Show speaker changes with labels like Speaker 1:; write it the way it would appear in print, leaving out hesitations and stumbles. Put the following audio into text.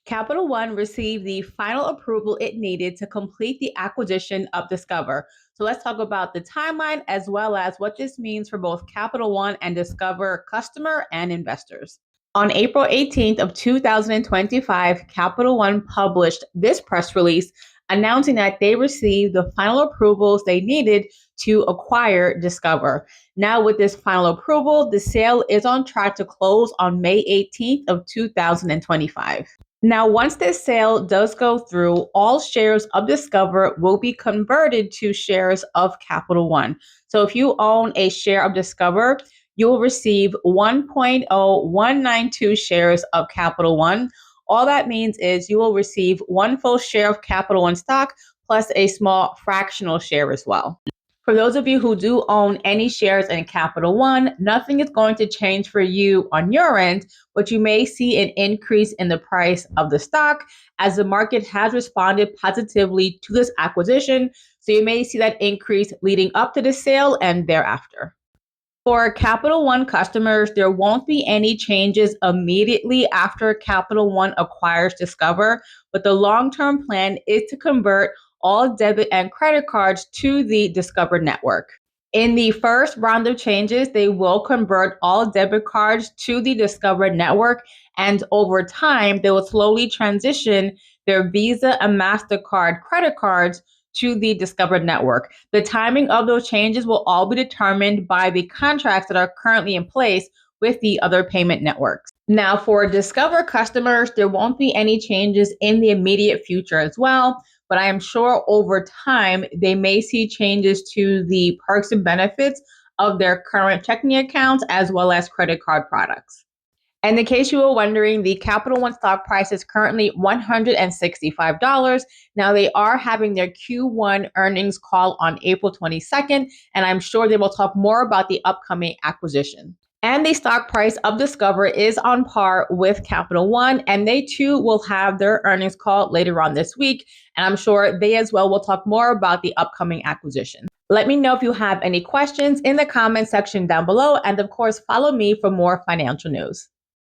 Speaker 1: Capital One received the final approval it needed to complete the acquisition of Discover. So let's talk about the timeline as well as what this means for both Capital One and Discover customer and investors. On April 18th of 2025, Capital One published this press release announcing that they received the final approvals they needed to acquire Discover. Now, with this final approval, the sale is on track to close on May 18th of 2025. Now, once this sale does go through, all shares of Discover will be converted to shares of Capital One. So if you own a share of Discover, you will receive 1.0192 shares of Capital One. All that means is you will receive one full share of Capital One stock plus a small fractional share as well. For those of you who do own any shares in Capital One, nothing is going to change for you on your end, but you may see an increase in the price of the stock as the market has responded positively to this acquisition. So you may see that increase leading up to the sale and thereafter. For Capital One customers, there won't be any changes immediately after Capital One acquires Discover, but the long-term plan is to convert all debit and credit cards to the Discover network. In the first round of changes, they will convert all debit cards to the Discover network, and over time, they will slowly transition their Visa and MasterCard credit cards to the Discover network. The timing of those changes will all be determined by the contracts that are currently in place with the other payment networks. Now, for Discover customers, there won't be any changes in the immediate future as well, but I am sure over time they may see changes to the perks and benefits of their current checking accounts as well as credit card products. And in case you were wondering, the Capital One stock price is currently $165. Now, they are having their Q1 earnings call on April 22nd, and I'm sure they will talk more about the upcoming acquisition. And the stock price of Discover is on par with Capital One, and they too will have their earnings call later on this week. And I'm sure they as well will talk more about the upcoming acquisition. Let me know if you have any questions in the comment section down below. And of course, follow me for more financial news.